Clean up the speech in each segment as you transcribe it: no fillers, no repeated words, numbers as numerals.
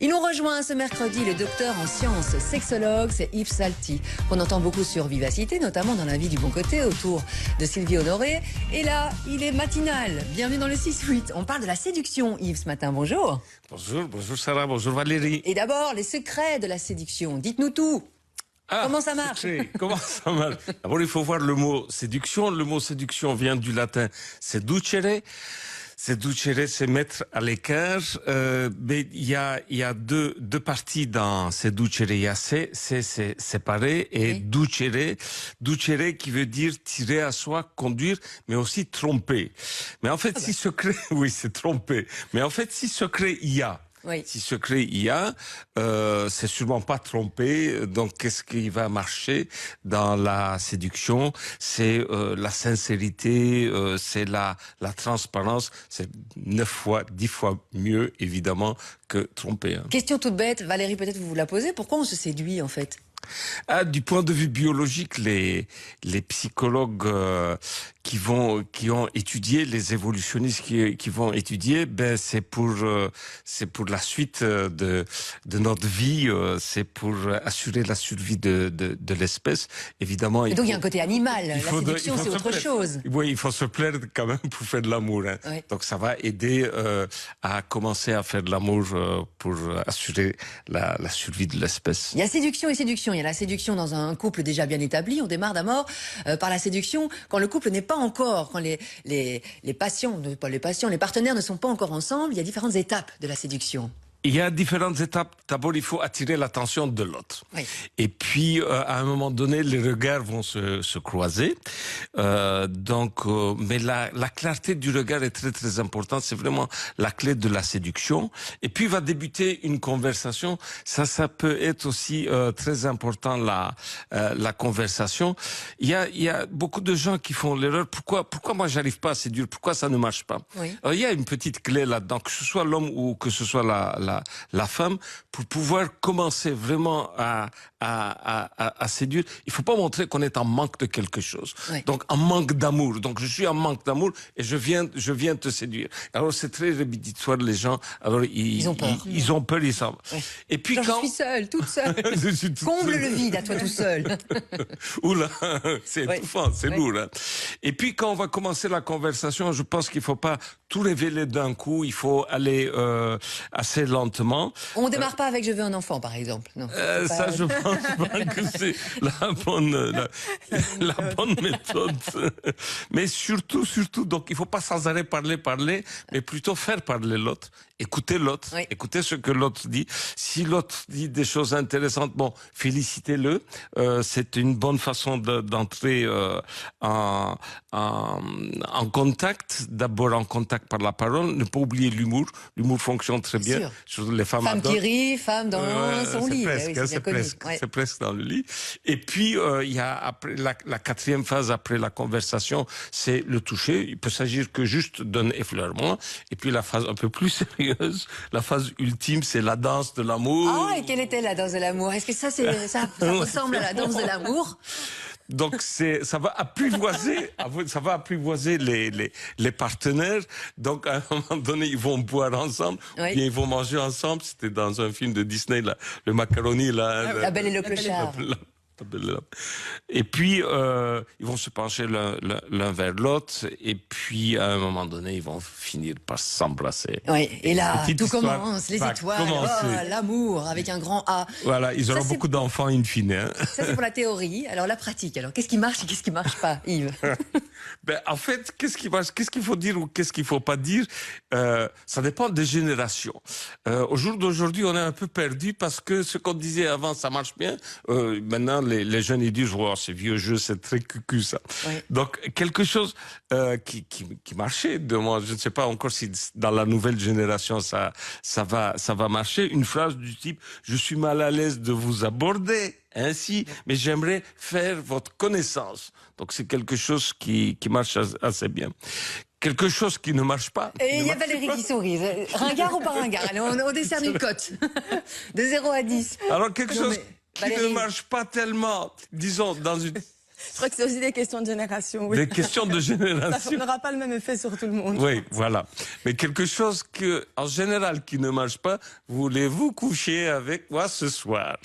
Il nous rejoint ce mercredi, le docteur en sciences sexologue, c'est Yves Salty, qu'on entend beaucoup sur Vivacité, notamment dans La vie du bon côté, autour de Sylvie Honoré. Et là, il est matinal. Bienvenue dans le 6-8. On parle de la séduction, Yves, ce matin. Bonjour. Bonjour Sarah, bonjour Valérie. Et d'abord, les secrets de la séduction. Dites-nous tout. Comment ça marche? Comment ça marche? D'abord, il faut voir le mot séduction. Le mot séduction vient du latin seducere. Seducere, c'est mettre à l'écart. Mais il y a deux parties dans seducere. Il y a c'est séparé et oui. Ducere qui veut dire tirer à soi, conduire, mais aussi tromper. Mais en fait, si secret, oui, c'est tromper. Mais en fait, si secret il y a. Oui. Si secret il y a, c'est sûrement pas trompé. Donc, qu'est-ce qui va marcher dans la séduction? C'est la sincérité, c'est la transparence. C'est 9 fois, 10 fois mieux, évidemment, que tromper. Hein. Question toute bête, Valérie, peut-être vous la posez. Pourquoi on se séduit, en fait? Du point de vue biologique, les psychologues qui ont étudié, les évolutionnistes qui vont étudier, c'est pour la suite de notre vie, c'est pour assurer la survie de l'espèce. Évidemment. Et donc il y a un côté animal. La séduction, c'est autre chose. Oui, il faut se plaire quand même pour faire de l'amour. Hein. Oui. Donc ça va aider à commencer à faire de l'amour pour assurer la survie de l'espèce. Il y a séduction et séduction. Il y a la séduction dans un couple déjà bien établi. On démarre d'abord par la séduction quand le couple n'est pas encore, quand les partenaires ne sont pas encore ensemble. Il y a différentes étapes de la séduction. Il y a différentes étapes. D'abord, il faut attirer l'attention de l'autre. Oui. Et puis, à un moment donné, les regards vont se croiser. Mais la clarté du regard est très, très importante. C'est vraiment la clé de la séduction. Et puis, va débuter une conversation. Ça peut être aussi très important, la conversation. Il y a beaucoup de gens qui font l'erreur. Pourquoi moi, j'arrive pas à séduire? Pourquoi ça ne marche pas? Oui. Alors, il y a une petite clé là-dedans, que ce soit l'homme ou que ce soit la femme, pour pouvoir commencer vraiment à séduire, il faut pas montrer qu'on est en manque de quelque chose. Oui. Donc, en manque d'amour. Donc, je suis en manque d'amour et je viens te séduire. Alors, c'est très rédhibitoire, les gens. Alors, ils ont peur. Ils ont peur, ils savent. Oui. Et puis, je suis seule, toute seule. Comble le vide à toi tout seul. Oula, c'est étouffant, c'est lourd. Hein. Et puis, quand on va commencer la conversation, je pense qu'il faut pas tout révéler d'un coup. Il faut aller assez lentement. On ne démarre pas avec je veux un enfant, par exemple. Non, ça, je pense pas que c'est la bonne méthode. Mais surtout, donc il faut pas sans arrêt parler, mais plutôt faire parler l'autre. Écouter l'autre, oui. Écouter ce que l'autre dit. Si l'autre dit des choses intéressantes, bon, félicitez-le. C'est une bonne façon d'entrer en contact. D'abord en contact par la parole. Ne pas oublier l'humour. L'humour fonctionne très bien. Sur les femmes qui rit, femme dans son lit. C'est presque dans le lit. Et puis il y a après la quatrième phase après la conversation, c'est le toucher. Il peut s'agir que juste d'un effleurement. Et puis la phase un peu plus sérieuse. La phase ultime, c'est la danse de l'amour. Ah, et quelle était la danse de l'amour? Est-ce que ça ressemble à la danse de l'amour? Donc ça va apprivoiser les partenaires. Donc à un moment donné, ils vont boire ensemble, oui. Bien ils vont manger ensemble. C'était dans un film de Disney, là, le macaroni, là. La Belle et le Clochard. Et puis ils vont se pencher l'un vers l'autre, et puis à un moment donné ils vont finir par s'embrasser. Oui, et là tout commence, les étoiles, l'amour avec un grand A. Voilà, ils auront beaucoup d'enfants in fine. Hein. Ça c'est pour la théorie. Alors la pratique, alors qu'est-ce qui marche et qu'est-ce qui marche pas, Yves? En fait, qu'est-ce qui marche, qu'est-ce qu'il faut dire ou qu'est-ce qu'il faut pas dire, ça dépend des générations. Au jour d'aujourd'hui, on est un peu perdu parce que ce qu'on disait avant, ça marche bien. Maintenant, les jeunes ils disent oh, c'est vieux jeu, c'est très cucu ça. Oui. Donc quelque chose qui marchait de moi, je ne sais pas encore si dans la nouvelle génération ça va marcher. Une phrase du type je suis mal à l'aise de vous aborder ainsi, mais j'aimerais faire votre connaissance. Donc c'est quelque chose qui marche assez bien. Quelque chose qui ne marche pas. Et il y a Valérie qui sourit. Ringard ou pas ringard? Allez, on décerne une cote. De 0 à 10. Alors quelque chose qui ne marche pas tellement, disons, Je crois que c'est aussi des questions de génération. Oui. Des questions de Ça génération. n'aura pas le même effet sur tout le monde. Oui, voilà. Mais quelque chose que, en général, qui ne marche pas, voulez-vous coucher avec moi ce soir?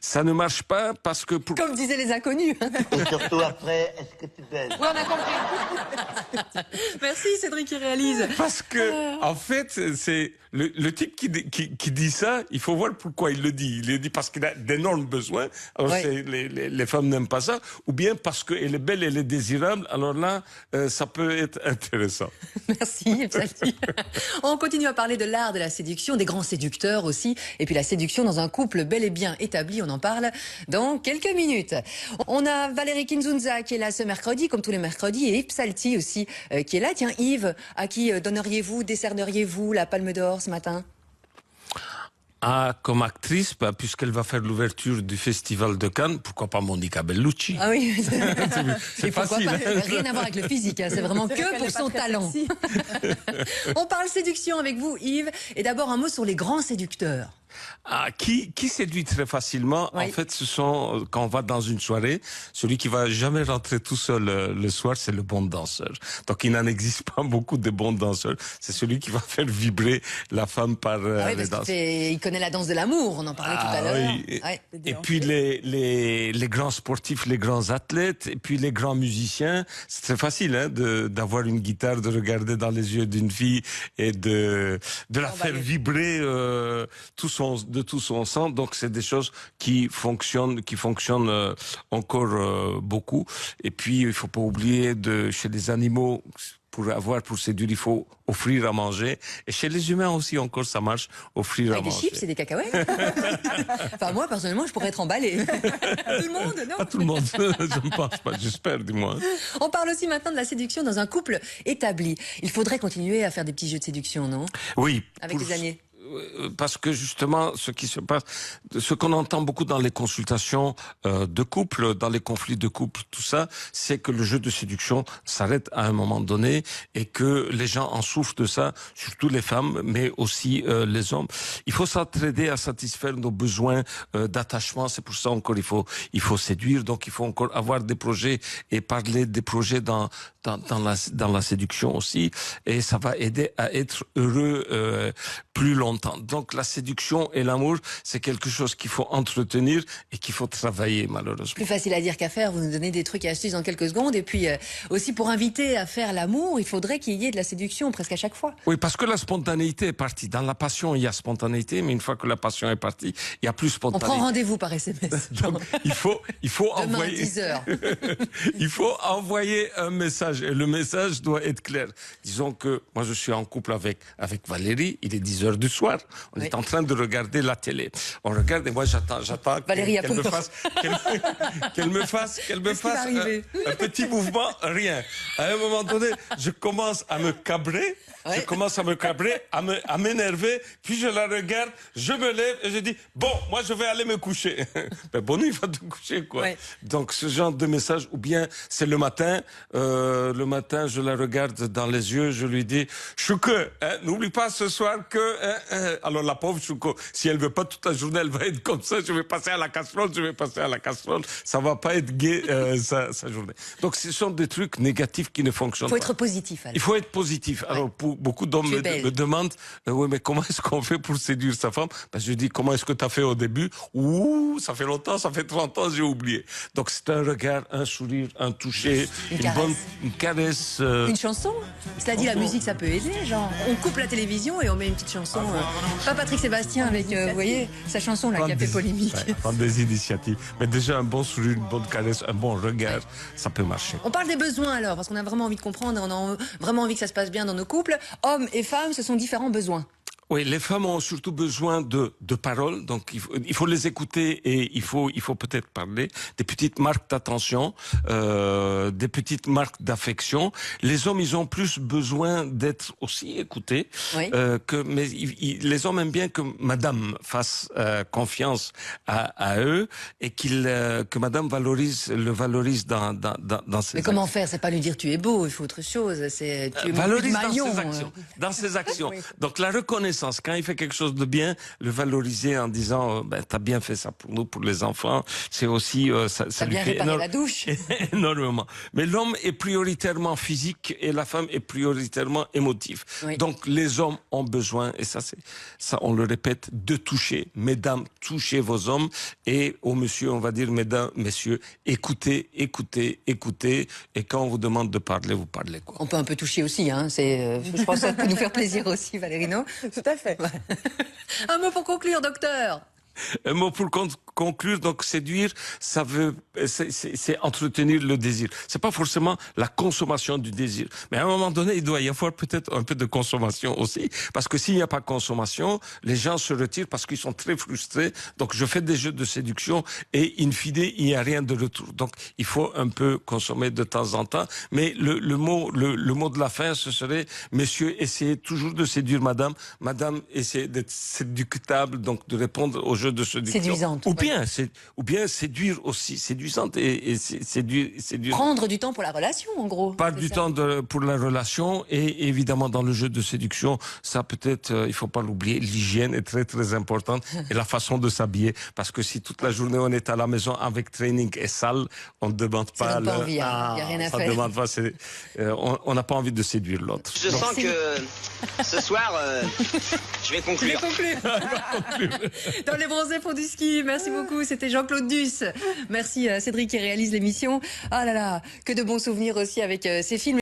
Ça ne marche pas parce que pour... Comme disaient les inconnus. Et surtout après, est-ce que tu baises? Oui, on a compris. Merci Cédric qui réalise. Parce que, en fait, c'est le type qui dit ça, il faut voir pourquoi il le dit. Il le dit parce qu'il a d'énormes besoins. Alors, Ouais. les femmes n'aiment pas ça. Ou bien parce qu'elle est belle, elle est désirable. Alors là, ça peut être intéressant. Merci, Psalti. On continue à parler de l'art de la séduction, des grands séducteurs aussi, et puis la séduction dans un couple bel et bien établi, on en parle dans quelques minutes. On a Valérie Kinzunza qui est là ce mercredi, comme tous les mercredis, et Yves Psalti aussi qui est là. Tiens, Yves, à qui donneriez-vous, décerneriez-vous la Palme d'Or ce matin? Ah, comme actrice, bah, puisqu'elle va faire l'ouverture du Festival de Cannes, pourquoi pas Monica Bellucci? Ah oui, C'est et pourquoi facile. pas, Hein. rien à voir avec le physique, hein, c'est vraiment que Elle pour est pas son très talent. sexy. On parle séduction avec vous, Yves, et d'abord un mot sur les grands séducteurs. Ah, qui séduit très facilement, Oui. en fait, ce sont, quand on va dans une soirée, celui qui va jamais rentrer tout seul le soir, c'est le bon danseur. Donc, il n'en existe pas beaucoup de bons danseurs. C'est celui qui va faire vibrer la femme par Ah oui, les parce danses. il connaît la danse de l'amour, on en parlait tout à l'heure. oui. Ouais. Et puis les grands sportifs, les grands athlètes, et puis les grands musiciens, c'est très facile hein, d'avoir une guitare, de regarder dans les yeux d'une fille et de la faire vibrer de tout son sang. Donc c'est des choses qui fonctionnent encore beaucoup. Et puis il faut pas oublier chez les animaux. Pour séduire, il faut offrir à manger. Et chez les humains aussi, encore, ça marche, offrir Avec à des manger. chips et des cacahuètes. Enfin, moi, personnellement, je pourrais être emballée. Tout le monde, non? Pas tout le monde, je ne pense pas, j'espère du moins. On parle aussi maintenant de la séduction dans un couple établi. Il faudrait continuer à faire des petits jeux de séduction, non? Oui. Avec les années. Parce que justement, ce qui se passe, ce qu'on entend beaucoup dans les consultations de couple, dans les conflits de couple, tout ça, c'est que le jeu de séduction s'arrête à un moment donné et que les gens en souffrent de ça, surtout les femmes, mais aussi les hommes. Il faut s'entraider à satisfaire nos besoins d'attachement. C'est pour ça encore il faut séduire. Donc il faut encore avoir des projets et parler des projets dans la séduction aussi. Et ça va aider à être heureux plus longtemps. Donc la séduction et l'amour, c'est quelque chose qu'il faut entretenir et qu'il faut travailler malheureusement. Plus facile à dire qu'à faire, vous nous donnez des trucs et astuces en quelques secondes. Et puis aussi pour inviter à faire l'amour, il faudrait qu'il y ait de la séduction presque à chaque fois. Oui, parce que la spontanéité est partie. Dans la passion, il y a spontanéité, mais une fois que la passion est partie, il n'y a plus On spontanéité. prend rendez-vous par SMS. Donc, il faut Demain, envoyer 10h. il faut envoyer un message et le message doit être clair. Disons que moi je suis en couple avec Valérie, il est 10h du soir, on est en train de regarder la télé. On regarde et moi j'attends Valérie a qu'elle me peur. fasse qu'elle me fasse un petit mouvement, rien. À un moment donné, je commence à me cabrer. Ouais. Je commence à me cabrer, à m'énerver, puis je la regarde, je me lève et je dis bon, moi je vais aller me coucher. Ben bonne nuit, va te coucher quoi. Ouais. Donc ce genre de message, ou bien c'est le matin je la regarde dans les yeux, je lui dis Chouko, n'oublie pas ce soir que alors la pauvre Chouko, si elle veut pas toute la journée, elle va être comme ça, je vais passer à la casserole, ça va pas être gai sa journée. Donc ce sont des trucs négatifs qui ne fonctionnent Il faut pas. être positif. Alors. Il faut être positif. Alors, beaucoup d'hommes Tu es belle. me demandent, oui, mais comment est-ce qu'on fait pour séduire sa femme? Ben, je dis, comment est-ce que tu as fait au début? Ouh, ça fait longtemps, ça fait 30 ans, j'ai oublié. Donc, c'est un regard, un sourire, un toucher, une caresse. Une chanson. Cela dit, la musique, ça peut aider. Genre, on coupe la télévision et on met une petite chanson. Pas Patrick Sébastien avec, vous voyez, sa chanson là qui a fait polémique. Prendre des initiatives. Mais déjà, un bon sourire, une bonne caresse, un bon regard, ça peut marcher. On parle des besoins alors, parce qu'on a vraiment envie de comprendre, on a vraiment envie que ça se passe bien dans nos couples. Hommes et femmes, ce sont différents besoins. Oui, les femmes ont surtout besoin de paroles, donc il faut les écouter et il faut peut-être parler, des petites marques d'attention, des petites marques d'affection. Les hommes, ils ont plus besoin d'être aussi écoutés, Oui. mais les hommes aiment bien que Madame fasse confiance à eux et que Madame le valorise dans ses Mais comment faire? C'est pas lui dire tu es beau, il faut autre chose. C'est tu es mon valorise maillon. dans ses actions. Donc la reconnaissance reconnaissance. Quand il fait quelque chose de bien, le valoriser en disant t'as bien fait ça pour nous, pour les enfants. C'est aussi ça T'as lui bien fait réparé la douche. énormément. Mais l'homme est prioritairement physique et la femme est prioritairement émotive. Oui. Donc les hommes ont besoin, et ça on le répète, de toucher. Mesdames, touchez vos hommes, et aux messieurs, on va dire, mesdames, messieurs, écoutez, écoutez, écoutez, et quand on vous demande de parler, vous parlez quoi. On peut un peu toucher aussi, hein. Je pense que ça peut nous faire plaisir aussi, Valérino. Tout à fait. Un mot pour conclure, docteur. Un mot pour conclure, donc séduire, c'est entretenir le désir. C'est pas forcément la consommation du désir, mais à un moment donné, il doit y avoir peut-être un peu de consommation aussi, parce que s'il n'y a pas de consommation, les gens se retirent parce qu'ils sont très frustrés. Donc je fais des jeux de séduction et in fine, il n'y a rien de retour. Donc il faut un peu consommer de temps en temps. Mais le mot de la fin, ce serait: messieurs, essayez toujours de séduire madame. Madame, essayez d'être séductable, donc de répondre aux jeux de séduction. Séduisante. Ou bien séduire aussi, séduisante et séduire. Prendre du temps pour la relation, en gros. Pas du temps pour la relation, et évidemment dans le jeu de séduction, ça peut-être, il faut pas l'oublier, l'hygiène est très très importante et la façon de s'habiller, parce que si toute la journée on est à la maison avec training et sale, on ne demande pas. Ça donne pas envie, hein. Y a rien à faire. Demande pas, on n'a pas envie de séduire l'autre. Je sens que ce soir, je vais conclure. Dans les bronzés font du ski. Merci beaucoup. C'était Jean-Claude Duss. Merci Cédric qui réalise l'émission. Ah là là, que de bons souvenirs aussi avec ces films.